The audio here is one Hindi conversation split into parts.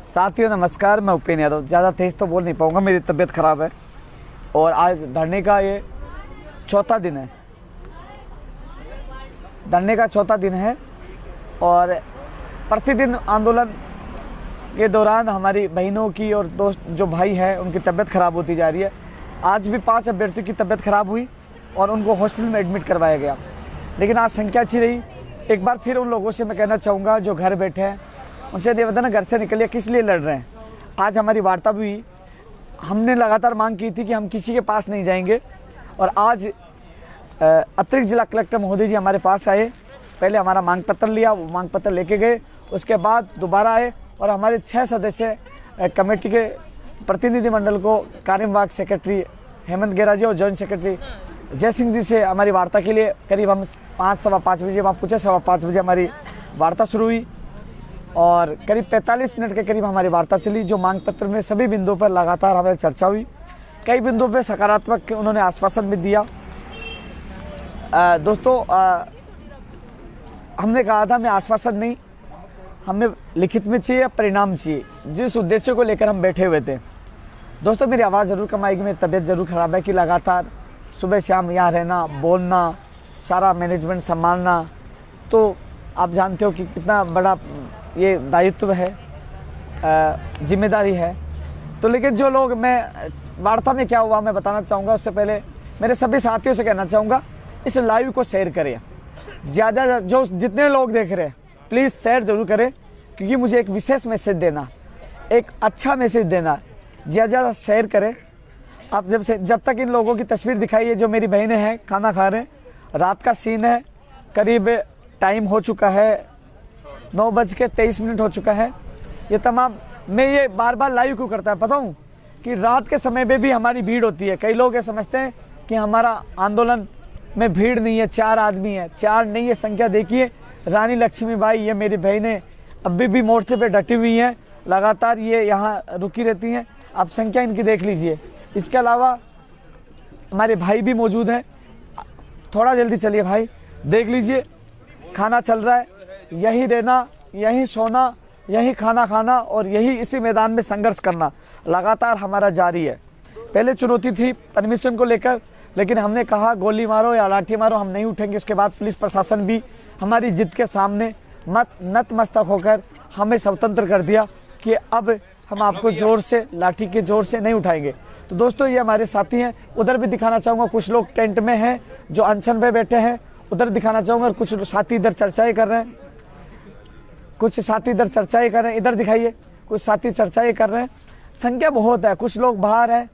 साथियों नमस्कार, मैं उपेन यादव। ज़्यादा तेज़ तो बोल नहीं पाऊँगा, मेरी तबीयत ख़राब है और आज धरने का ये चौथा दिन है। धरने का चौथा दिन है और प्रतिदिन आंदोलन के दौरान हमारी बहनों की और दोस्त जो भाई हैं उनकी तबीयत ख़राब होती जा रही है। आज भी 5 अभ्यर्थियों की तबीयत ख़राब हुई और उनको हॉस्पिटल में एडमिट करवाया गया, लेकिन आज संख्या अच्छी रही। एक बार फिर उन लोगों से मैं कहना चाहूँगा जो घर बैठे हैं, उनसे निवेदन है, घर से निकलिए, किस लिए लड़ रहे हैं। आज हमारी वार्ता भी हुई। हमने लगातार मांग की थी कि हम किसी के पास नहीं जाएंगे और आज अतिरिक्त जिला कलेक्टर महोदय जी हमारे पास आए। पहले हमारा मांग पत्र लिया, वो मांग पत्र लेके गए, उसके बाद दोबारा आए और हमारे 6 सदस्य कमेटी के प्रतिनिधिमंडल को कार्यवाहक सेक्रेटरी हेमंत गेरा जी और जॉइंट सेक्रेटरी जय सिंह जी से हमारी वार्ता के लिए करीब हम 5 सवा 5 बजे वहाँ पूछे, सवा 5 बजे हमारी वार्ता शुरू हुई और करीब 45 मिनट के करीब हमारी वार्ता चली। जो मांग पत्र में सभी बिंदुओं पर लगातार हमारी चर्चा हुई। कई बिंदुओं पर सकारात्मक उन्होंने आश्वासन भी दिया। दोस्तों, हमने कहा था हमें आश्वासन नहीं, हमें लिखित में चाहिए, परिणाम चाहिए, जिस उद्देश्य को लेकर हम बैठे हुए थे। दोस्तों, मेरी आवाज़ ज़रूर कम आएगी, मेरी तबीयत ज़रूर ख़राब है कि लगातार सुबह शाम यहाँ रहना, बोलना, सारा मैनेजमेंट संभालना, तो आप जानते हो कि कितना बड़ा ये दायित्व है, जिम्मेदारी है। तो लेकिन जो लोग, मैं वार्ता में क्या हुआ मैं बताना चाहूँगा। उससे पहले मेरे सभी साथियों से कहना चाहूँगा, इस लाइव को शेयर करें। ज़्यादा जो जितने लोग देख रहे हैं प्लीज़ शेयर ज़रूर करें, क्योंकि मुझे एक विशेष मैसेज देना, एक अच्छा मैसेज देना। ज़्यादा शेयर करें। आप जब तक इन लोगों की तस्वीर दिखाइए जो मेरी बहनें हैं, खाना खा रहे हैं। रात का सीन है, करीब टाइम हो चुका है 9:23 हो चुका है। ये तमाम, मैं ये बार बार लाइव क्यों करता है पता हूँ कि रात के समय पे भी हमारी भीड़ होती है। कई लोग ये समझते हैं कि हमारा आंदोलन में भीड़ नहीं है, 4 आदमी है। 4 नहीं है, संख्या देखिए। रानी लक्ष्मीबाई, ये मेरी बहनें अभी भी मोर्चे पे डटी हुई हैं, लगातार ये यहाँ रुकी रहती हैं। आप संख्या इनकी देख लीजिए। इसके अलावा हमारे भाई भी मौजूद हैं। थोड़ा जल्दी चलिए भाई, देख लीजिए खाना चल रहा है। यही रहना, यही सोना, यही खाना खाना और यही इसी मैदान में संघर्ष करना लगातार हमारा जारी है। पहले चुनौती थी परमिशन को लेकर, लेकिन हमने कहा गोली मारो या लाठी मारो, हम नहीं उठेंगे। उसके बाद पुलिस प्रशासन भी हमारी जिद के सामने नतमस्तक होकर हमें स्वतंत्र कर दिया कि अब हम आपको जोर से, लाठी के जोर से नहीं उठाएंगे। तो दोस्तों, ये हमारे साथी हैं। उधर भी दिखाना चाहूँगा, कुछ लोग टेंट में हैं जो अनशन पे बैठे हैं, उधर दिखाना चाहूँगा। और कुछ साथी इधर चर्चाएँ कर रहे हैं, कुछ साथी इधर चर्चाएँ कर रहे हैं। इधर दिखाइए, कुछ साथी चर्चाएँ कर रहे हैं। संख्या बहुत है, कुछ लोग बाहर हैं।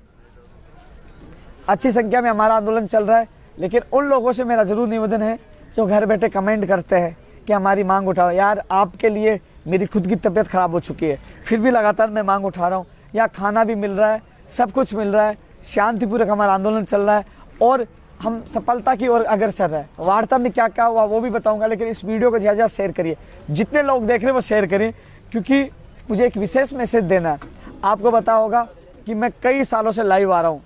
अच्छी संख्या में हमारा आंदोलन चल रहा है, लेकिन उन लोगों से मेरा ज़रूर निवेदन है जो घर बैठे कमेंट करते हैं कि हमारी मांग उठाओ। यार, आपके लिए मेरी खुद की तबीयत ख़राब हो चुकी है, फिर भी लगातार मैं मांग उठा रहा हूँ। यहाँ खाना भी मिल रहा है, सब कुछ मिल रहा है, शांतिपूर्वक हमारा आंदोलन चल रहा है और हम सफलता की ओर अग्रसर है। वार्ता में क्या क्या हुआ वो भी बताऊँगा, लेकिन इस वीडियो को ज़्यादा शेयर करिए। जितने लोग देख रहे हैं वो शेयर करिए, क्योंकि मुझे एक विशेष मैसेज देना है। आपको पता होगा कि मैं कई सालों से लाइव आ रहा हूँ।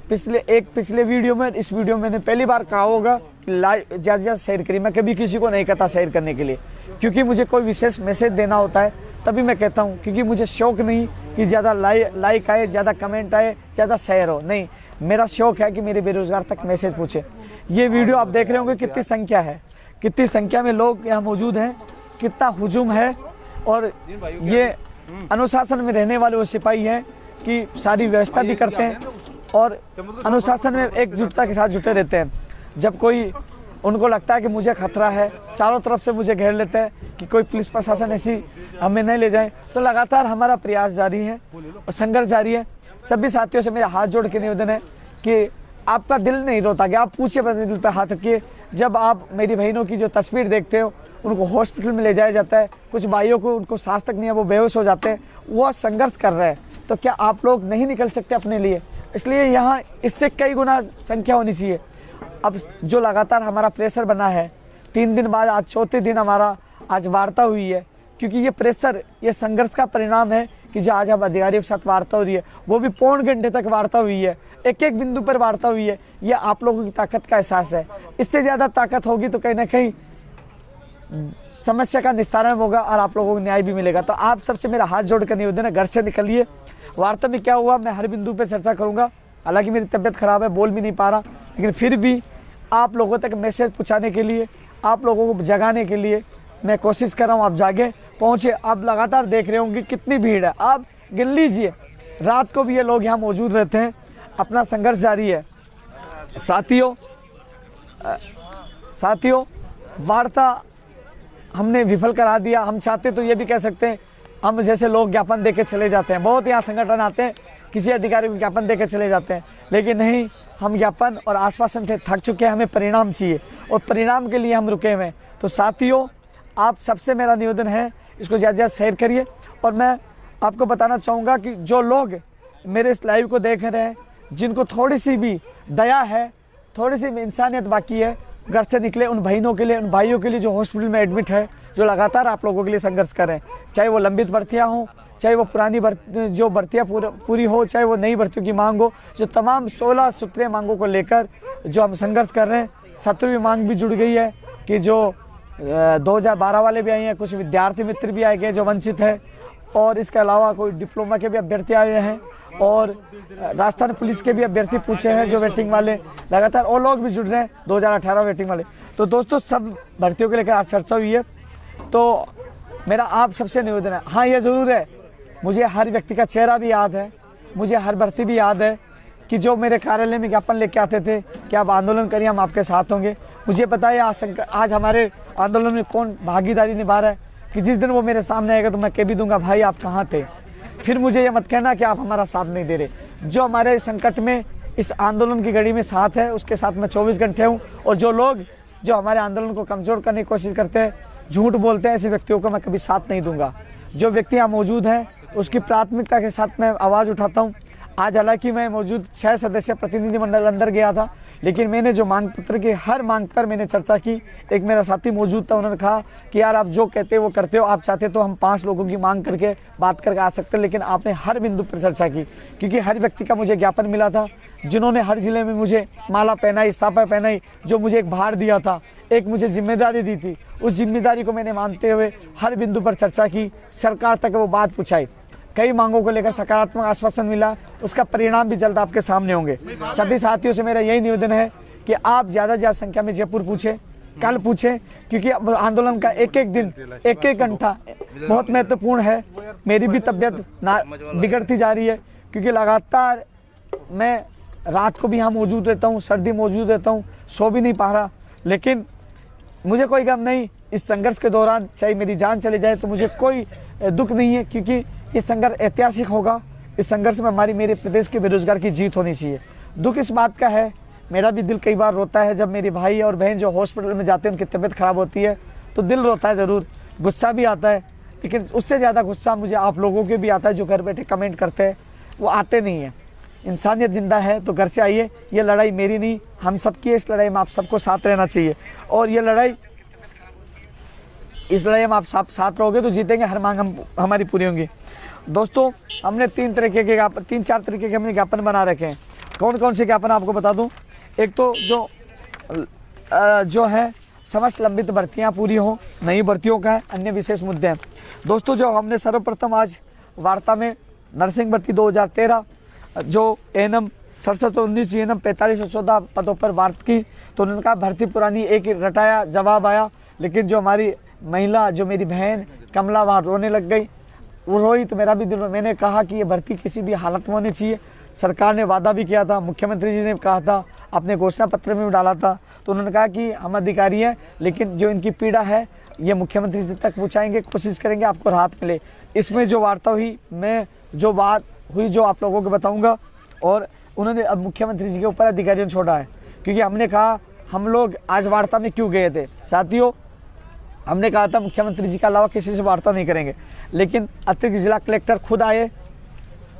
पिछले वीडियो में, इस वीडियो में मैंने पहली बार कहा होगा लाइव ज़्यादा शेयर करिए। मैं कभी किसी को नहीं कहता शेयर करने के लिए, क्योंकि मुझे कोई विशेष मैसेज देना होता है तभी मैं कहता हूँ। क्योंकि मुझे शौक नहीं कि ज़्यादा लाइक आए, ज़्यादा कमेंट आए, ज़्यादा शेयर हो, नहीं। मेरा शौक है कि मेरे बेरोजगार तक मैसेज पहुँचे। ये वीडियो आप देख रहे होंगे कितनी संख्या है, कितनी संख्या में लोग यहाँ मौजूद हैं, कितना हुजूम है। और ये अनुशासन में रहने वाले वो सिपाही हैं कि सारी व्यवस्था भी करते हैं और अनुशासन में एकजुटता के साथ जुटे रहते हैं। जब कोई उनको लगता है कि मुझे खतरा है, चारों तरफ से मुझे घेर लेते हैं कि कोई पुलिस प्रशासन ऐसी हमें नहीं ले जाए, तो लगातार हमारा प्रयास जारी है और संघर्ष जारी है। सभी साथियों से मेरा हाथ जोड़ के निवेदन है कि आपका दिल नहीं रोता क्या? आप पूछिए, अपने दिल पर हाथ रखिए। जब आप मेरी बहनों की जो तस्वीर देखते हो, उनको हॉस्पिटल में ले जाया जाता है, कुछ भाइयों को उनको सांस तक नहीं है, वो बेहोश हो जाते हैं, वो संघर्ष कर रहे हैं, तो क्या आप लोग नहीं निकल सकते अपने लिए? इसलिए यहाँ इससे कई गुना संख्या होनी चाहिए। अब जो लगातार हमारा प्रेशर बना है, 3 दिन बाद आज चौथे दिन हमारा आज वार्ता हुई है, क्योंकि ये प्रेशर, ये संघर्ष का परिणाम है कि जो आज हम अधिकारियों के साथ वार्ता हो रही है, वो भी पौन घंटे तक वार्ता हुई है, एक एक बिंदु पर वार्ता हुई है। ये आप लोगों की ताकत का एहसास है। इससे ज़्यादा ताकत होगी तो कहीं ना कहीं समस्या का निस्तारण होगा और आप लोगों को न्याय भी मिलेगा। तो आप सबसे मेरा हाथ जोड़ कर निवेदन है, घर से निकलिए। वार्ता में क्या हुआ मैं हर बिंदु पर चर्चा करूँगा। हालांकि मेरी तबीयत खराब है, बोल भी नहीं पा रहा, लेकिन फिर भी आप लोगों तक मैसेज पहुँचाने के लिए, आप लोगों को जगाने के लिए मैं कोशिश कर रहा हूँ। आप जागे, पहुँचे। आप लगातार देख रहे होंगे कितनी भीड़ है, आप गिन लीजिए। रात को भी ये लोग यहाँ मौजूद रहते हैं, अपना संघर्ष जारी है। साथियों, वार्ता हमने विफल करा दिया। हम चाहते तो ये भी कह सकते हैं, हम जैसे लोग ज्ञापन दे के चले जाते हैं। बहुत यहाँ संगठन आते हैं, किसी अधिकारी को ज्ञापन दे के चले जाते हैं, लेकिन नहीं, हम ज्ञापन और आश्वासन से थक चुके हैं। हमें परिणाम चाहिए और परिणाम के लिए हम रुके हुए हैं। तो साथियों, आप सबसे मेरा निवेदन है, इसको ज़्यादा ज़्यादा शेयर करिए। और मैं आपको बताना चाहूँगा कि जो लोग मेरे इस लाइव को देख रहे हैं, जिनको थोड़ी सी भी दया है, थोड़ी सी भी इंसानियत बाकी है, घर से निकले उन बहनों के लिए, उन भाइयों के लिए जो हॉस्पिटल में एडमिट है, जो लगातार आप लोगों के लिए संघर्ष कर रहे हैं। चाहे वो लंबित भर्तियाँ हों, चाहे वो पुरानी जो भर्तियाँ पूरी हो, चाहे वो नई भर्तियों की मांग हो, जो तमाम 16 सूत्रीय मांगों को लेकर जो हम संघर्ष कर रहे हैं। 17वीं मांग भी जुड़ गई है कि जो 2012 वाले भी आए हैं, कुछ विद्यार्थी मित्र भी आए गए जो वंचित है, और इसके अलावा कोई डिप्लोमा के भी अभ्यर्थी आए हैं, और राजस्थान पुलिस के भी अभ्यर्थी पूछे हैं जो वेटिंग वाले, लगातार और लोग भी जुड़ रहे हैं 2018 वेटिंग वाले। तो दोस्तों, सब भर्तियों को लेकर आज चर्चा हुई है। तो मेरा आप सबसे निवेदन है, हाँ ये ज़रूर है, मुझे हर व्यक्ति का चेहरा भी याद है, मुझे हर भर्ती भी याद है कि जो मेरे कार्यालय में ज्ञापन लेके आते थे कि आप आंदोलन करिए, हम आपके साथ होंगे। मुझे पता है आज हमारे आंदोलन में कौन भागीदारी निभा रहा है, कि जिस दिन वो मेरे सामने आएगा तो मैं कह भी दूंगा, भाई आप कहाँ थे। फिर मुझे ये मत कहना कि आप हमारा साथ नहीं दे रहे। जो हमारे संकट में, इस आंदोलन की घड़ी में साथ है, उसके साथ मैं 24 घंटे हूँ। और जो लोग जो हमारे आंदोलन को कमज़ोर करने की कोशिश करते हैं, झूठ बोलते हैं, ऐसे व्यक्तियों को मैं कभी साथ नहीं दूंगा। जो व्यक्ति यहाँ मौजूद हैं, उसकी प्राथमिकता के साथ मैं आवाज़ उठाता हूँ। आज हालांकि मैं मौजूद 6 सदस्य प्रतिनिधिमंडल अंदर गया था, लेकिन मैंने जो मांग पत्र की हर मांग पर मैंने चर्चा की। एक मेरा साथी मौजूद था, उन्होंने कहा कि यार आप जो कहते हो वो करते हो, आप चाहते तो हम 5 लोगों की मांग करके बात करके आ सकते हैं, लेकिन आपने हर बिंदु पर चर्चा की। क्योंकि हर व्यक्ति का मुझे ज्ञापन मिला था, जिन्होंने हर जिले में मुझे माला पहनाई, साफा पहनाई, जो मुझे एक भार दिया था, एक मुझे जिम्मेदारी दी थी, उस जिम्मेदारी को मैंने मानते हुए हर बिंदु पर चर्चा की, सरकार तक वो बात पहुँचाई। कई मांगों को लेकर सकारात्मक आश्वासन मिला, उसका परिणाम भी जल्द आपके सामने होंगे। सभी साथियों से मेरा यही निवेदन है कि आप ज़्यादा से ज़्यादा संख्या में जयपुर पूछें, कल पूछें, क्योंकि आंदोलन का एक एक दिन, एक एक घंटा बहुत महत्वपूर्ण है। मेरी भी तबीयत बिगड़ती जा रही है, क्योंकि लगातार मैं रात को भी यहाँ मौजूद रहता हूँ, सर्दी मौजूद रहता हूँ, सो भी नहीं पा रहा। लेकिन मुझे कोई गम नहीं, इस संघर्ष के दौरान चाहे मेरी जान चली जाए तो मुझे कोई दुख नहीं है, क्योंकि ये संघर्ष ऐतिहासिक होगा। इस संघर्ष में मेरे प्रदेश के बेरोजगार की जीत होनी चाहिए। दुख इस बात का है, मेरा भी दिल कई बार रोता है जब मेरे भाई और बहन जो हॉस्पिटल में जाते हैं, उनकी तबीयत खराब होती है, तो दिल रोता है ज़रूर, गुस्सा भी आता है। लेकिन उससे ज़्यादा गुस्सा मुझे आप लोगों के भी आता है जो घर बैठे कमेंट करते हैं, वो आते नहीं हैं। इंसानियत जिंदा है तो घर से आइए। ये लड़ाई मेरी नहीं, हम सबकी है। इस लड़ाई में आप सबको साथ रहना चाहिए, और ये लड़ाई, इस लड़ाई में आप साथ रहोगे तो जीतेंगे, हर मांग हमारी पूरी होंगी। दोस्तों, हमने 3-4 तरीके के हमने ज्ञापन बना रखे हैं। कौन कौन से ज्ञापन आपको बता दूं। एक तो जो है समस्त लंबित भर्तियां पूरी हो, नई भर्तियों का है, अन्य विशेष मुद्दे हैं। दोस्तों, जो हमने सर्वप्रथम आज वार्ता में नर्सिंग भर्ती 2013, जो एएनएम 6719 जीएनएम 4514 पदों पर बात की, तो उन्होंने कहा भर्ती पुरानी, एक रटाया जवाब आया। लेकिन जो हमारी महिला, जो मेरी बहन कमला, वहाँ रोने लग गई, वो रोई तो मेरा भी दिल। मैंने कहा कि ये भर्ती किसी भी हालत में होनी चाहिए। सरकार ने वादा भी किया था, मुख्यमंत्री जी ने कहा था, अपने घोषणा पत्र में भी डाला था। तो उन्होंने कहा कि हम अधिकारी हैं, लेकिन जो इनकी पीड़ा है ये मुख्यमंत्री जी तक पहुँचाएंगे, कोशिश करेंगे आपको राहत मिले। इसमें जो वार्ता हुई, मैं जो बात हुई जो आप लोगों को बताऊँगा। और उन्होंने अब मुख्यमंत्री जी के ऊपर अधिकारियों ने छोड़ा है, क्योंकि हमने कहा, हम लोग आज वार्ता में क्यों गए थे साथियों, हमने कहा था मुख्यमंत्री जी के अलावा किसी से वार्ता नहीं करेंगे। लेकिन अतिरिक्त जिला कलेक्टर खुद आए,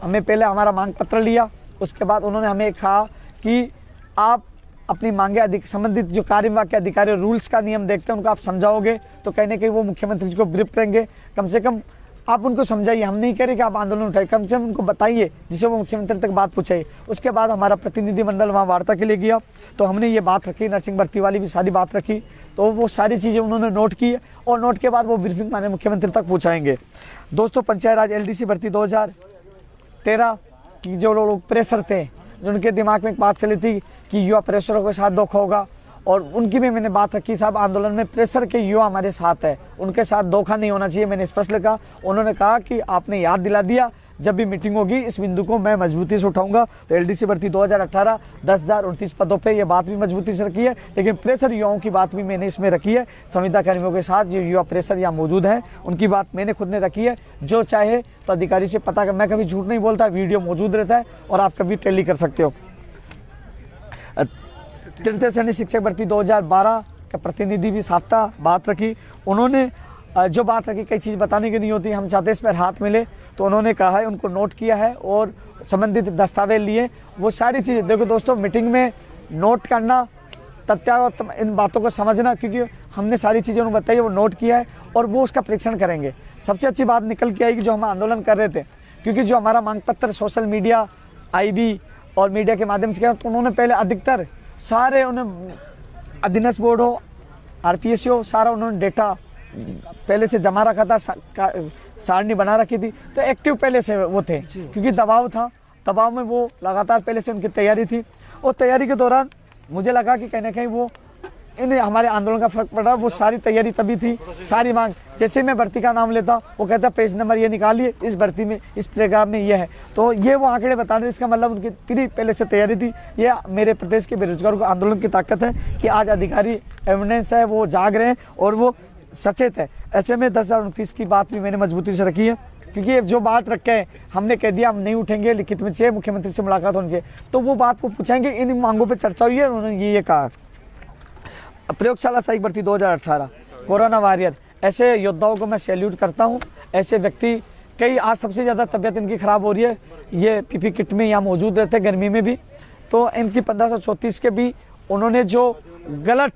हमें पहले हमारा मांग पत्र लिया, उसके बाद उन्होंने हमें कहा कि आप अपनी मांगे संबंधित जो कार्यवाही के अधिकारी रूल्स का नियम देखते हैं उनको आप समझाओगे तो कहीं ना कहीं वो मुख्यमंत्री जी को ब्रीफ करेंगे। कम से कम आप उनको समझाइए, हम नहीं कह रहे कि आप आंदोलन उठाइए, कम से कम उनको बताइए जिससे वो मुख्यमंत्री तक बात पहुँचाइए। उसके बाद हमारा प्रतिनिधिमंडल वहाँ वार्ता के लिए गया, तो हमने ये बात रखी, नर्सिंग भर्ती वाली भी सारी बात रखी, तो वो सारी चीज़ें उन्होंने नोट की है और नोट के बाद वो ब्रीफिंग माननीय मुख्यमंत्री तक पहुँचाएंगे। दोस्तों, पंचायत राज LDC भर्ती 2013 की जो लोग प्रेशर थे, जिनके दिमाग में एक बात चली थी कि युवा प्रेशरों के साथ धोखा होगा, और उनकी भी मैंने बात रखी, साहब आंदोलन में प्रेशर के युवा हमारे साथ है, उनके साथ धोखा नहीं होना चाहिए, मैंने स्पष्ट लिखा। उन्होंने कहा कि आपने याद दिला दिया, जब भी मीटिंग होगी इस बिंदु को मैं मजबूती से उठाऊंगा। तो LDC भर्ती 2018 10,029 पदों पे ये बात भी मजबूती से रखी है, लेकिन प्रेशर युवाओं की बात भी मैंने इसमें रखी है। संविदा कर्मियों के साथ जो युवा प्रेशर यहाँ मौजूद है, उनकी बात मैंने खुद ने रखी है। जो चाहे तो अधिकारी से पता कर, मैं कभी झूठ नहीं बोलता, वीडियो मौजूद रहता है और आप कभी टैली कर सकते हो। तृतीय श्रेणी शिक्षक भर्ती 2012 का प्रतिनिधि भी साथ था, बात रखी। उन्होंने जो बात रखी, कई चीज़ बताने की नहीं होती, हम चाहते इस पर हाथ मिले, तो उन्होंने कहा है, उनको नोट किया है और संबंधित दस्तावेज लिए। वो सारी चीज़ें देखो दोस्तों, मीटिंग में नोट करना, तथ्य इन बातों को समझना, क्योंकि हमने सारी चीज़ें उन्हें बताई, वो नोट किया है और वो उसका परीक्षण करेंगे। सबसे अच्छी बात निकल के आएगी जो हम आंदोलन कर रहे थे, क्योंकि जो हमारा मांग पत्र सोशल मीडिया, IB और मीडिया के माध्यम से किया, तो उन्होंने पहले अधिकतर सारे उन्हें अधीनस्थ बोर्ड हो, RPSC हो, सारा उन्होंने डेटा पहले से जमा रखा था, सारणी बना रखी थी, तो एक्टिव पहले से वो थे, क्योंकि दबाव था, दबाव में वो लगातार पहले से उनकी तैयारी थी। और तैयारी के दौरान मुझे लगा कि कहीं ना कहीं वो इन्हें हमारे आंदोलन का फर्क पड़ा। वो सारी तैयारी तभी थी, सारी मांग, जैसे मैं भर्ती का नाम लेता, वो कहता पेज नंबर ये निकालिए, इस भर्ती में, इस प्रोग्राम में ये है, तो ये वो आंकड़े बता रहे, इसका मतलब उनकी पूरी पहले से तैयारी थी। ये मेरे प्रदेश के बेरोजगारों को आंदोलन की ताकत है कि आज अधिकारी एविडेंस है, वो जाग रहे हैं और वो सचेत है। ऐसे में 10,029 की बात भी मैंने मजबूती से रखी है, क्योंकि जो बात रखे हैं, हमने कह दिया हम नहीं उठेंगे, लिखित में चाहिए, मुख्यमंत्री से मुलाकात होनी चाहिए, तो वो बात को पूछेंगे। इन मांगों पर चर्चा हुई है, उन्होंने ये कहा। प्रयोगशाला सहायक भर्ती 2018 कोरोना वॉरियर, ऐसे योद्धाओं को मैं सैल्यूट करता हूँ। ऐसे व्यक्ति, कई आज सबसे ज़्यादा तबीयत इनकी ख़राब हो रही है, ये PP किट में यहाँ मौजूद रहते हैं गर्मी में भी, तो इनकी 1534 के भी उन्होंने जो गलत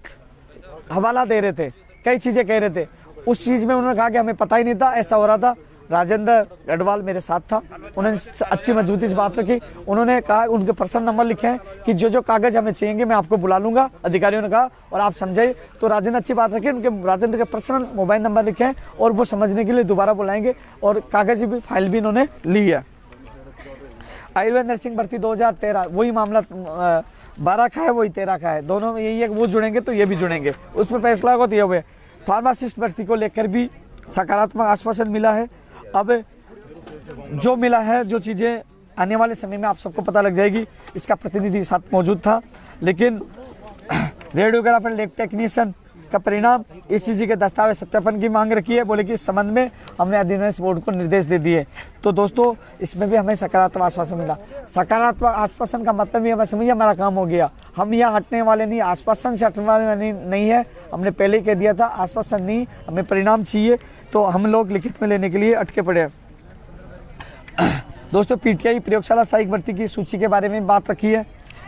हवाला दे रहे थे, कई चीज़ें कह रहे थे, उस चीज़ में उन्होंने कहा कि हमें पता ही नहीं था ऐसा हो रहा था। राजेंद्र गढ़वाल मेरे साथ था, उन्होंने अच्छी मजबूती से बात रखी। उन्होंने कहा, उनके पर्सनल नंबर लिखे हैं कि जो जो कागज़ हमें चाहिए मैं आपको बुला लूँगा, अधिकारियों ने कहा, और आप समझाइए। तो राजेंद्र अच्छी बात रखी, उनके राजेंद्र के पर्सनल मोबाइल नंबर लिखे हैं और वो समझने के लिए दोबारा बुलाएंगे, और कागज़ भी, फाइल भी इन्होंने ली है। आयुर्वेद नर्सिंग भर्ती 2013, वही मामला 12 का है, वही 13 का है, दोनों में यही है, वो जुड़ेंगे तो ये भी जुड़ेंगे, उसमें फैसला होगा दिए हुए। फार्मासिस्ट भर्ती को लेकर भी सकारात्मक आश्वासन मिला है। अब जो मिला है, जो चीज़ें आने वाले समय में आप सबको पता लग जाएगी। इसका प्रतिनिधि साथ मौजूद था, लेकिन रेडियोग्राफर लैब टेक्नीशियन का परिणाम, ECG के दस्तावेज सत्यापन की मांग रखी है। बोले कि इस संबंध में हमने अधीनस्थ बोर्ड को निर्देश दे दिए। तो दोस्तों, इसमें भी हमें सकारात्मक आश्वासन मिला। सकारात्मक आश्वासन का मतलब ये हमें समझिए हमारा काम हो गया, हम यहाँ हटने वाले नहीं, आश्वासन से हटने वाले नहीं है। हमने पहले ही कह दिया था, आश्वासन नहीं, हमें परिणाम चाहिए, तो हम लोग लिखित में लेने के लिए अटके पड़े हैं। दोस्तों, PTI प्रयोगशाला सहायक भर्ती की सूची के बारे में बात रखी है,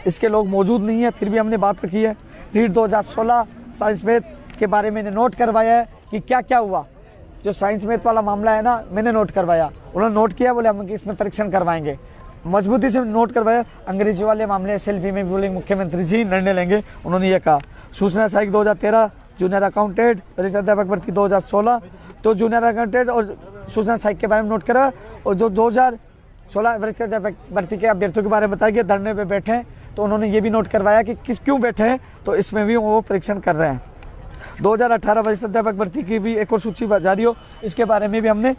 इसके लोग मौजूद नहीं है, फिर भी हमने बात रखी है। रीट 2016 साइंस मैथ के बारे में नोट करवाया है कि क्या क्या हुआ। जो साइंस मैथ वाला मामला है ना, मैंने नोट करवाया, उन्होंने नोट किया, बोले हम इसमें परीक्षण करवाएंगे, मजबूती से नोट करवाया। अंग्रेजी वाले मामले SLP में बोले मुख्यमंत्री जी निर्णय लेंगे, उन्होंने ये कहा। सूचना सहायक 2013, जूनियर अकाउंटेंट वरिष्ठ अध्यापक भर्ती 2016, तो जूनियर अकाउंटेंट और सूचना सहायक के बारे में नोट करा। और जो 2016 वरिष्ठ अध्यापक भर्ती के अभ्यर्थियों के बारे में बताया कि धरने पे बैठे हैं, तो उन्होंने ये भी नोट करवाया कि क्यों बैठे हैं, तो इसमें भी वो परीक्षण कर रहे हैं। 2018 वरिष्ठ अध्यापक भर्ती की भी एक और सूची जारी हो, इसके बारे में भी हमने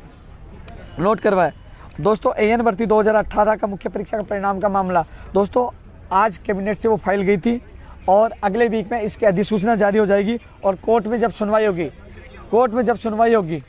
नोट करवाया। दोस्तों, AN भर्ती 2018 का मुख्य परीक्षा का परिणाम का मामला, दोस्तों आज कैबिनेट से वो फाइल गई थी और अगले वीक में इसकी अधिसूचना जारी हो जाएगी। और कोर्ट में जब सुनवाई होगी,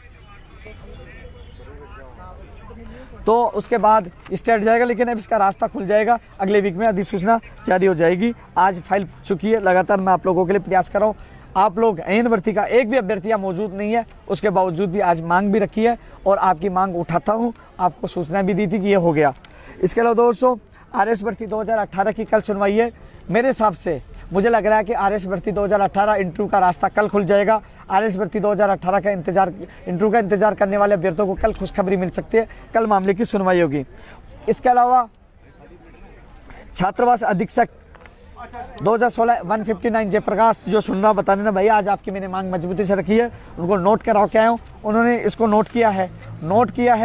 तो उसके बाद स्टे हट जाएगा, लेकिन अब इसका रास्ता खुल जाएगा, अगले वीक में अधिसूचना जारी हो जाएगी। आज फाइल चुकी है, लगातार मैं आप लोगों के लिए प्रयास कर रहा हूँ। आप लोग AN भर्ती का एक भी अभ्यर्थी मौजूद नहीं है, उसके बावजूद भी आज मांग भी रखी है और आपकी मांग उठाता हूँ, आपको सूचना भी दी थी कि ये हो गया। इसके अलावा दोस्तों, RS भर्ती 2018 की कल सुनवाई है। मेरे हिसाब से मुझे लग रहा है कि आरएस भर्ती 2018 इंटरव्यू का रास्ता कल खुल जाएगा। आरएस भर्ती 2018 का इंटरव्यू का इंतजार करने वाले अभ्यर्थियों को कल खुशखबरी मिल सकती है, कल मामले की सुनवाई होगी। इसके अलावा छात्रावास अधीक्षक 2016 159 जयप्रकाश जो सुन रहा बता देना भैया, आज आपकी मैंने मांग मजबूती से रखी है, उनको नोट कराओ के आया हूँ। उन्होंने इसको नोट किया है।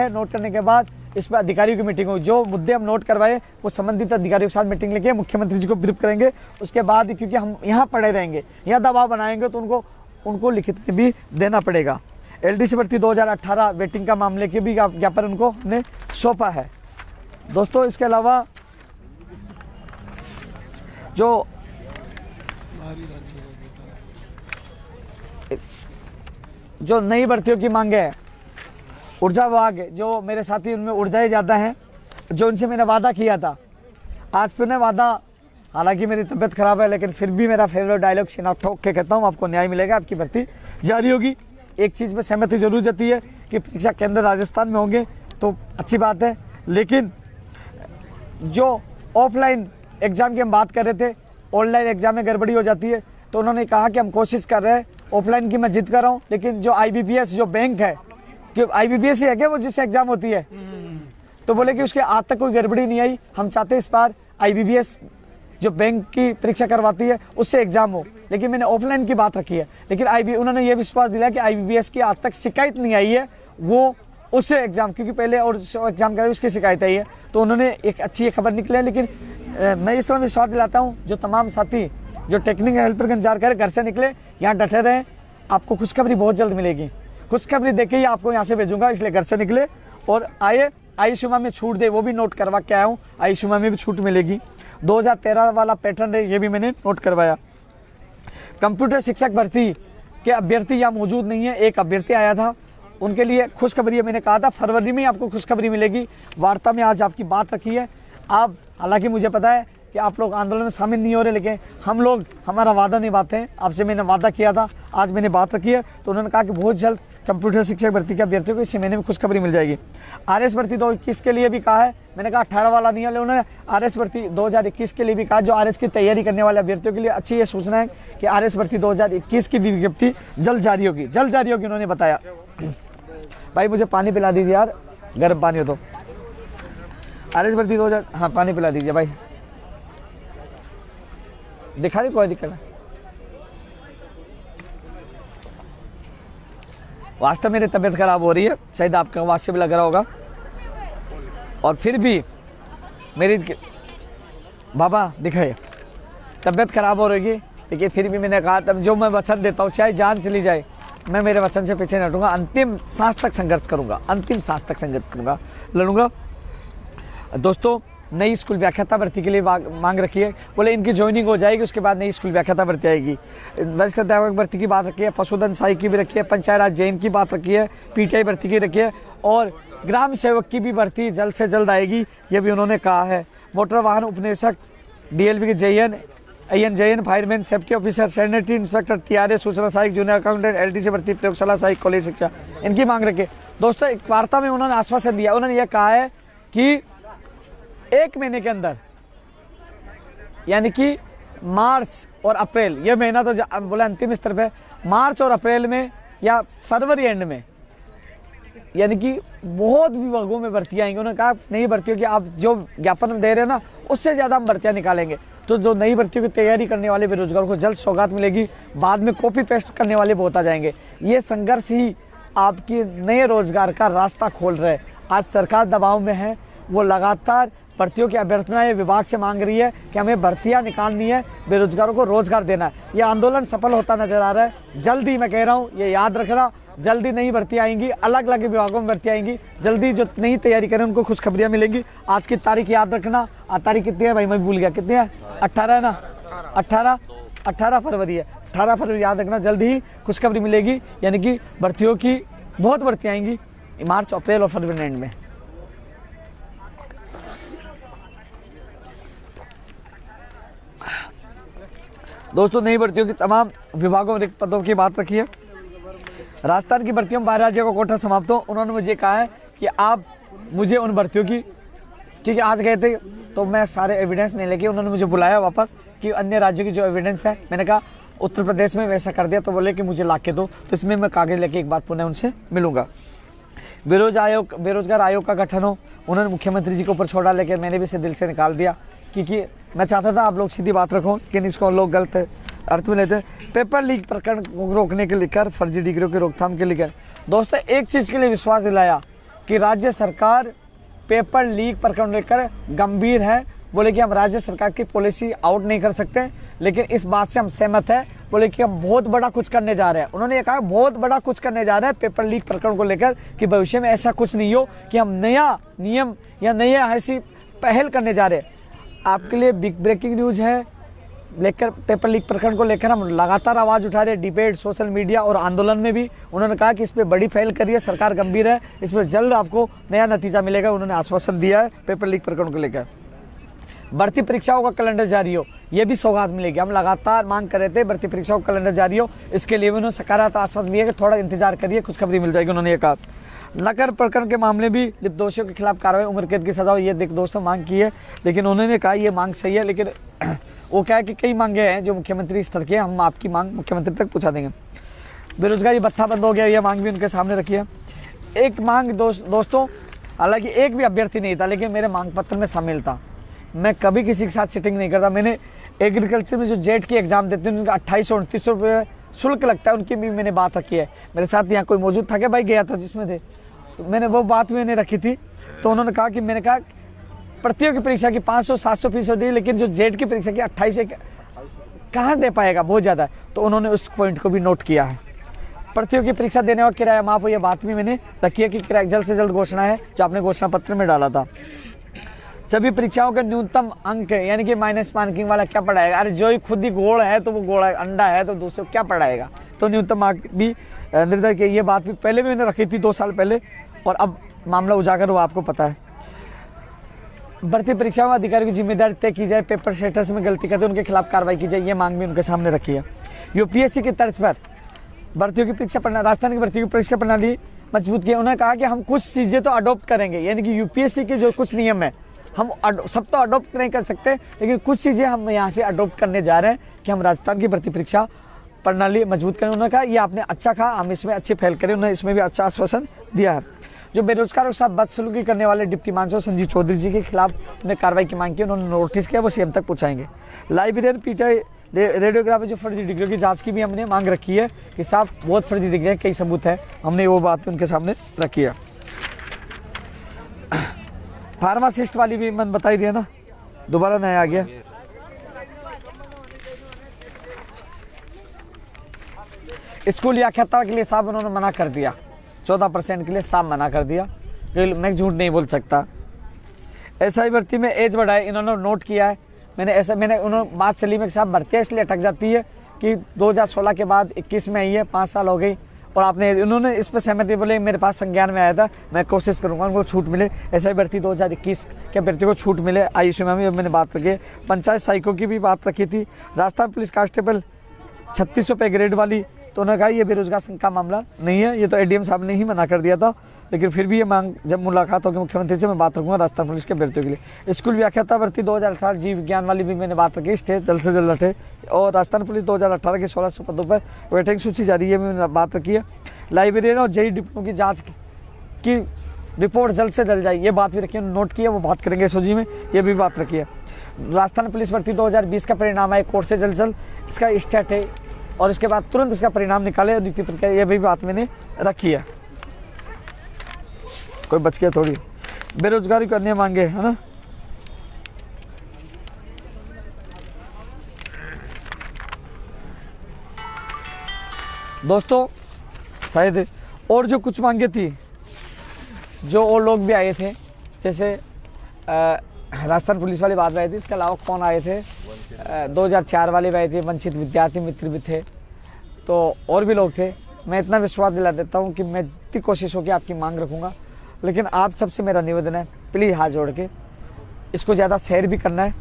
नोट करने के बाद इस पर अधिकारियों की मीटिंग हुई। जो मुद्दे हम नोट करवाए वो संबंधित अधिकारियों के साथ मीटिंग लेके मुख्यमंत्री जी को ब्रीफ करेंगे। उसके बाद क्योंकि हम यहाँ पड़े रहेंगे, यहाँ दबाव बनाएंगे तो उनको लिखित में भी देना पड़ेगा। एलडीसी भर्ती 2018 वेटिंग का मामले के भी ज्ञापन उनको ने सौंपा है। दोस्तों इसके अलावा जो नई भर्तियों की मांगे है, ऊर्जा विभाग जो मेरे साथी उनमें ऊर्जाएं ज़्यादा हैं, जो उनसे मैंने वादा किया था आज फिर मैं वादा, हालांकि मेरी तबीयत खराब है लेकिन फिर भी मेरा फेवरेट डायलॉग शिनाब ठोक के कहता हूँ, आपको न्याय मिलेगा, आपकी भर्ती जारी होगी। एक चीज़ में सहमति जरूर जाती है कि परीक्षा केंद्र राजस्थान में होंगे तो अच्छी बात है, लेकिन जो ऑफलाइन एग्ज़ाम की हम बात कर रहे थे, ऑनलाइन एग्ज़ाम में गड़बड़ी हो जाती है, तो उन्होंने कहा कि हम कोशिश कर रहे हैं, ऑफलाइन की मैं जिद कर रहा हूँ, लेकिन जो IBPS जो बैंक है, कि IBPS ही है क्या वो जिससे एग्ज़ाम होती है, तो बोले कि उसके आज तक कोई गड़बड़ी नहीं आई। हम चाहते हैं इस बार IBPS जो बैंक की परीक्षा करवाती है उससे एग्ज़ाम हो, लेकिन मैंने ऑफलाइन की बात रखी है। लेकिन उन्होंने ये विश्वास दिलाया कि IBPS की आज तक शिकायत नहीं आई है, वो उससे एग्ज़ाम, क्योंकि पहले और एग्ज़ाम का उसकी शिकायत आई है, तो उन्होंने एक अच्छी खबर निकली है। लेकिन मैं इस तरह विश्वास दिलाता हूँ जो तमाम साथी जो टेक्निकल हेल्पर का इंतजार करें, घर से निकले, यहाँ डटे रहें, आपको खुशखबरी बहुत जल्द मिलेगी। खुशखबरी देके ही आपको यहाँ से भेजूंगा, इसलिए घर से निकले और आए। आयुष्मान में छूट दे वो भी नोट करवा के आया हूँ, आयुष्मान में भी छूट मिलेगी। 2013 वाला पैटर्न है, ये भी मैंने नोट करवाया। कंप्यूटर शिक्षक भर्ती के अभ्यर्थी यहाँ मौजूद नहीं है, एक अभ्यर्थी आया था, उनके लिए खुशखबरी मैंने कहा था फरवरी में आपको खुशखबरी मिलेगी। वार्ता में आज आपकी बात रखी है। आप, हालांकि मुझे पता है कि आप लोग आंदोलन में शामिल नहीं हो रहे, लेकिन हम लोग हमारा वादा निभाते हैं। आपसे मैंने वादा किया था, आज मैंने बात रखी है, तो उन्होंने कहा कि बहुत जल्द कंप्यूटर शिक्षक भर्ती के अभ्यर्थियों को इसी महीने में खुशखबरी मिल जाएगी। आरएस भर्ती 2021 के लिए भी कहा है, मैंने कहा 18 वाला नहीं है, लेकिन उन्होंने आरएस भर्ती 2021 के लिए भी कहा। जो आरएस की तैयारी करने वाले अभ्यर्थियों के लिए अच्छी ये सूचना है कि आरएस भर्ती 2021 की विज्ञप्ति जल्द जारी होगी, उन्होंने बताया। भाई मुझे पानी पिला दीजिए यार, गर्म पानी हो तो। आरएस भर्ती 2000, हाँ पानी पिला दीजिए भाई, दिखा दी, कोई दिक्कत नहीं। वास्तव मेरी तबीयत खराब हो रही है, शायद आपका आवाज से भी लग रहा होगा, और फिर भी मेरी बाबा दिखाए तबीयत खराब हो रही है, लेकिन फिर भी मैंने कहा तब जो मैं वचन देता हूँ चाहे जान चली जाए मैं मेरे वचन से पीछे नहीं हटूंगा, अंतिम सांस तक संघर्ष करूंगा, अंतिम सांस तक संघर्ष करूंगा, लड़ूंगा। दोस्तों नई स्कूल व्याख्याता भर्ती के लिए मांग रखी है, बोले इनकी ज्वाइनिंग हो जाएगी उसके बाद नई स्कूल व्याख्याता भर्ती आएगी। वरिष्ठ अध्यापक भर्ती की बात रखी है, पशुधन सहायक की भी रखी है, पंचायत राज जैन की बात रखी है, PTI भर्ती की रखी है, और ग्राम सेवक की भी भर्ती जल्द से जल्द आएगी, ये भी उन्होंने कहा है। मोटर वाहन उपनिरीक्षक DLV के JN fireman safety officer sanitary inspector TRA सूचना सहायक जूनियर अकाउंटेंट LDC भर्ती प्रयोगशाला सहायक कॉलेज शिक्षा, इनकी मांग रखी है। दोस्तों एक वार्ता में उन्होंने आश्वासन दिया, उन्होंने यह कहा है कि 1 महीने के अंदर, यानी कि मार्च और अप्रैल, ये महीना तो बोले अंतिम स्तर पे, मार्च और अप्रैल में या फरवरी एंड में, यानी कि बहुत विभागों में भर्तियाँ आएंगी। उन्होंने कहा नई भर्तियों की आप जो ज्ञापन दे रहे हैं ना, उससे ज़्यादा हम भर्तियाँ निकालेंगे। तो जो नई भर्तियों की तैयारी करने वाले बेरोजगारों को जल्द सौगात मिलेगी, बाद में कॉपी पेस्ट करने वाले बहुत आ जाएंगे। ये संघर्ष ही आपके नए रोजगार का रास्ता खोल रहे हैं। आज सरकार दबाव में है, वो लगातार भर्तियों की अभ्यर्थनाएं विभाग से मांग रही है कि हमें भर्तियां निकालनी है, बेरोजगारों को रोजगार देना है। ये आंदोलन सफल होता नजर आ रहा है। जल्दी मैं कह रहा हूँ, ये याद रखना, जल्दी नई भर्तियां आएंगी, अलग अलग विभागों में भर्तियां आएंगी। जल्दी जो नई तैयारी करें उनको खुशखबरियां मिलेंगी। आज की तारीख याद रखना, आज तारीख कितनी है भाई, मैं भूल गया, कितनी है, 18 है ना, 18 फरवरी है, 18 फरवरी याद रखना। जल्दी ही खुशखबरी मिलेगी, यानी कि भर्तियों की बहुत भर्तियाँ आएंगी मार्च, अप्रैल और फरवरी एंड में। दोस्तों नई भर्तियों की तमाम विभागों में रिक्त पदों की बात रखी है। राजस्थान की भर्तियों में 12 राज्यों का कोटा समाप्त हो। उन्होंने मुझे कहा है कि आप मुझे उन भर्तियों क्योंकि आज गए थे तो मैं सारे एविडेंस नहीं लेके, उन्होंने मुझे बुलाया वापस कि अन्य राज्यों की जो एविडेंस है, मैंने कहा उत्तर प्रदेश में वैसा कर दिया, तो बोले कि मुझे ला के दो, तो इसमें मैं कागज़ लेके एक बार पुनः उनसे मिलूंगा। बेरोजगार आयोग का गठन हो, उन्होंने मुख्यमंत्री जी के ऊपर छोड़ा, लेकिन मैंने भी इसे दिल से निकाल दिया, क्योंकि मैं चाहता था आप लोग सीधी बात रखो, लेकिन इसको लोग गलत अर्थ में लेते हैं। पेपर लीक प्रकरण को रोकने के लेकर, फर्जी डिग्रियों की रोकथाम के लेकर दोस्तों एक चीज़ के लिए विश्वास दिलाया कि राज्य सरकार पेपर लीक प्रकरण लेकर गंभीर है। बोले कि हम राज्य सरकार की पॉलिसी आउट नहीं कर सकते, लेकिन इस बात से हम सहमत है, बोले कि हम बहुत बड़ा कुछ करने जा रहे हैं। उन्होंने ये कहा बहुत बड़ा कुछ करने जा रहे हैं पेपर लीक प्रकरण को लेकर, कि भविष्य में ऐसा कुछ नहीं हो कि हम नया नियम या नई ऐसी पहल करने जा रहे हैं। आपके लिए बिग ब्रेकिंग न्यूज़ है, लेकर पेपर लीक प्रकरण को लेकर हम लगातार आवाज़ उठा रहे हैं, डिबेट, सोशल मीडिया और आंदोलन में भी। उन्होंने कहा कि इस पर बड़ी पहल करी है, सरकार गंभीर है, इस पर जल्द आपको नया नतीजा मिलेगा, उन्होंने आश्वासन दिया है पेपर लीक प्रकरण को लेकर। भर्ती परीक्षाओं का कैलेंडर जारी हो, ये भी सौगात मिलेगी। हम लगातार मांग कर रहे थे भर्ती परीक्षाओं का कैलेंडर जारी हो, इसके लिए भी उन्होंने सकारात्मक आश्वासन दिया कि थोड़ा इंतजार करिए, खुशखबरी मिल जाएगी, उन्होंने ये कहा। नकर प्रकरण के मामले भी जब दोषियों के खिलाफ कार्रवाई, उम्र कैद की सजा, ये देख दोस्तों मांग की है, लेकिन उन्होंने कहा ये मांग सही है, लेकिन वो क्या है कि कई मांगे हैं जो मुख्यमंत्री स्तर के, हम आपकी मांग मुख्यमंत्री तक पहुँचा देंगे। बेरोजगारी भत्ता बंद हो गया, ये मांग भी उनके सामने रखी है। एक मांग दोस्तों, हालांकि एक भी अभ्यर्थी नहीं था, लेकिन मेरे मांग पत्र में शामिल था। मैं कभी किसी के साथ सिटिंग नहीं करता। मैंने एग्रीकल्चर में जो जेट की एग्ज़ाम देते हैं उनका 2800-2900 रुपये शुल्क लगता है, उनकी भी मैंने बात रखी है। मेरे साथ यहाँ कोई मौजूद था क्या भाई, गया था जिसमें थे, तो मैंने वो बात मैंने रखी थी। तो उन्होंने कहा कि मैंने कहा प्रतियोगी परीक्षा की 500-700 फीसद दी, लेकिन जो जेट की परीक्षा की 28 कहाँ दे पाएगा, बहुत ज़्यादा है। तो उन्होंने उस पॉइंट को भी नोट किया है। प्रतियोगी परीक्षा देने का किराया माफ हो, ये बात भी मैंने रखी है कि किराया जल्द से जल्द घोषणा है, जो आपने घोषणा पत्र में डाला था। सभी परीक्षाओं के न्यूनतम अंक यानी कि माइनस मार्किंग वाला क्या पढ़ाएगा, अरे जो ही खुद ही गोड़ है तो वो गोड़ है, अंडा है तो दूसरे को क्या पढ़ाएगा। तो न्यूनतम मार्क भी निर्धारित किया, ये बात भी पहले भी मैंने रखी थी 2 साल पहले, और अब मामला उजागर हुआ, आपको पता है। भर्ती परीक्षाओं में अधिकारियों की जिम्मेदारी तय की जाए, पेपर सेटर्स में गलती करते उनके खिलाफ कार्रवाई की जाए, ये मांग भी उनके सामने रखी है। यूपीएससी की तर्ज पर भर्तियों की परीक्षा प्रणाली, राजस्थान की भर्तियों की परीक्षा प्रणाली मजबूत की। उन्होंने कहा कि हम कुछ चीज़ें तो अडॉप्ट करेंगे, यानी कि यूपीएससी के जो कुछ नियम है हम सब तो अडॉप्ट नहीं कर सकते, लेकिन कुछ चीज़ें हम यहाँ से अडॉप्ट करने जा रहे हैं कि हम राजस्थान की भर्ती परीक्षा प्रणाली मजबूत करें। उन्होंने कहा ये आपने अच्छा कहा, हम इसमें अच्छी पहल करें, उन्होंने इसमें भी अच्छा आश्वासन दिया है। जो बेरोजगारों के साथ बदसलूकी करने वाले डिप्टी मानसो संजीव चौधरी जी के खिलाफ उन्होंने कार्रवाई की मांग की, उन्होंने नोटिस किया, वो सीएम तक पहुँचाएंगे। लाइब्रेरियन पीटीआई रेडियोग्राफी जो फर्जी डिग्रियों की जांच की भी हमने मांग रखी है कि साहब बहुत फर्जी डिग्री है, कई सबूत है, हमने वो बात उनके सामने रखी है। फार्मासिस्ट वाली भी मैंने बताई दिया ना, दोबारा नया आ गया। स्कूल व्याख्याता के लिए साहब उन्होंने मना कर दिया, 14% के लिए साहब मना कर दिया, मैं झूठ नहीं बोल सकता। एसआई भर्ती में एज बढ़ाए, इन्होंने नोट किया है। मैंने उन्होंने बात चली में साहब भर्तियाँ इसलिए अटक जाती है कि 2016 के बाद 21 में आई है, 5 साल हो गई, और आपने उन्होंने इस पर सहमति बोले, मेरे पास संज्ञान में आया था, मैं कोशिश करूंगा उनको छूट मिले। ऐसा ही भर्ती 2021 के अभ्यर्थी को छूट मिले, आयुष में भी मैंने बात रखी है। पंचायत सहायकों की भी बात रखी थी। राजस्थान पुलिस कांस्टेबल 3600 पे ग्रेड वाली, तो उन्होंने कहा ये बेरोजगार संघ का मामला नहीं है, ये तो एडीएम साहब ने ही मना कर दिया था, लेकिन फिर भी ये मांग जब मुलाकात होगी मुख्यमंत्री से मैं बात रखूंगा राजस्थान पुलिस के अभ्यर्थियों के लिए। स्कूल व्याख्याता भर्ती 2018 जीव विज्ञान वाली भी मैंने बात रखी, स्टेज जल्द से जल्द हटे। और राजस्थान पुलिस 2018 के 1600 पदों पर वेटिंग सूची जारी है, मैंने बात रखी है। लाइब्रेरियन और जेई डिप्लोमा की जाँच की रिपोर्ट जल्द से जल्द जाए, ये बात भी रखी है, नोट किया, वो बात करेंगे एसओजी में, ये भी बात रखी है। राजस्थान पुलिस भर्ती 2020 का परिणाम आए कोर्ट से जल्द इसका स्टेट है, और इसके बाद तुरंत इसका परिणाम निकाले और नियुक्ति प्रक्रिया, ये भी बात मैंने रखी है। कोई बच गया थोड़ी। बेरोजगारी को अन्य मांगे, है ना। दोस्तों शायद और जो कुछ मांगे थी, जो और लोग भी आए थे, जैसे राजस्थान पुलिस वाली बात आई थी, इसके अलावा कौन आए थे, 2004 वाले भी आए थे, वंचित विद्यार्थी मित्र भी थे, तो और भी लोग थे। मैं इतना विश्वास दिला देता हूँ कि मैं जितनी कोशिश होगी आपकी मांग रखूँगा, लेकिन आप सबसे मेरा निवेदन है, प्लीज़ हाथ जोड़ के इसको ज़्यादा शेयर भी करना है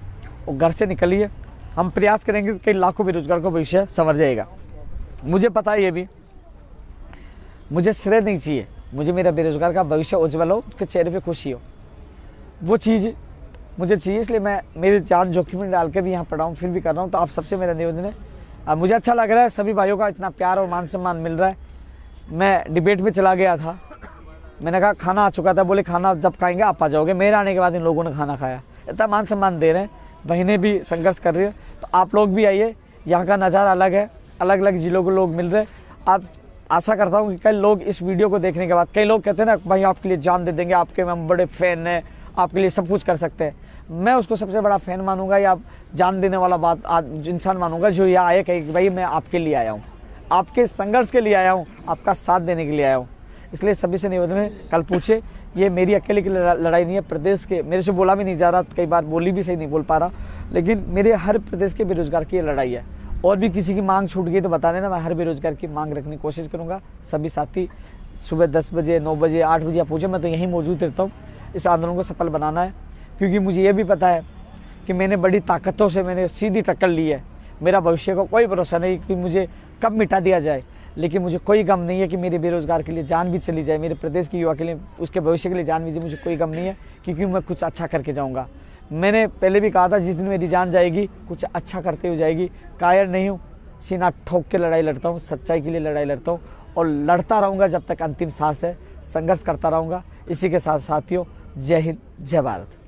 और घर से निकलिए। हम प्रयास करेंगे कि लाखों बेरोजगार को भविष्य संवर जाएगा। मुझे पता है, ये भी मुझे श्रेय नहीं चाहिए, मुझे मेरा बेरोजगार का भविष्य उज्जवल हो, उसके चेहरे पे खुशी हो, वो चीज़ मुझे चाहिए, इसलिए मैं मेरी जान जोखिम में डाल के भी यहाँ पढ़ा हूँ, फिर भी कर रहा हूँ। तो आप सबसे मेरा निवेदन है, अब मुझे अच्छा लग रहा है, सभी भाइयों का इतना प्यार और मान सम्मान मिल रहा है। मैं डिबेट में चला गया था, मैंने कहा खाना आ चुका था, बोले खाना जब खाएंगे आप आ जाओगे। मेरे आने के बाद इन लोगों ने खाना खाया, इतना मान सम्मान दे रहे हैं। बहनें भी संघर्ष कर रही है, तो आप लोग भी आइए, यहाँ का नज़ारा अलग है, अलग अलग जिलों के लोग मिल रहे हैं। आप आशा करता हूँ कि कई लोग इस वीडियो को देखने के बाद, कई लोग कहते हैं ना भाई आपके लिए जान दे देंगे, आपके हम बड़े फ़ैन हैं, आपके लिए सब कुछ कर सकते हैं। मैं उसको सबसे बड़ा फ़ैन मानूंगा या जान देने वाला इंसान मानूंगा जो यहाँ आए कहे कि भाई मैं आपके लिए आया हूँ, आपके संघर्ष के लिए आया हूँ, आपका साथ देने के लिए आया हूँ। इसलिए सभी से निवेदन है, कल पूछे, ये मेरी अकेले की लड़ाई नहीं है, प्रदेश के, मेरे से बोला भी नहीं जा रहा, कई बार बोली भी सही नहीं बोल पा रहा, लेकिन मेरे हर प्रदेश के बेरोजगार की ये लड़ाई है। और भी किसी की मांग छूट गई तो बता देना, मैं हर बेरोजगार की मांग रखने की कोशिश करूंगा। सभी साथी सुबह 10 बजे 9 बजे 8 बजे आप पूछे, मैं तो यहीं मौजूद रहता हूँ। इस आंदोलन को सफल बनाना है, क्योंकि मुझे ये भी पता है कि मैंने बड़ी ताकतों से मैंने सीधी टक्कर ली है। मेरा भविष्य का कोई भरोसा नहीं कि मुझे कब मिटा दिया जाए, लेकिन मुझे कोई गम नहीं है कि मेरे बेरोजगार के लिए जान भी चली जाए, मेरे प्रदेश के युवा के लिए, उसके भविष्य के लिए जान भी जाए, मुझे कोई गम नहीं है, क्योंकि मैं कुछ अच्छा करके जाऊँगा। मैंने पहले भी कहा था, जिस दिन मेरी जान जाएगी कुछ अच्छा करते हुए जाएगी। कायर नहीं हूँ, सीना ठोक के लड़ाई लड़ता हूँ, सच्चाई के लिए लड़ाई लड़ता हूँ और लड़ता रहूँगा जब तक अंतिम सांस है, संघर्ष करता रहूँगा। इसी के साथ साथियों, जय हिंद, जय भारत।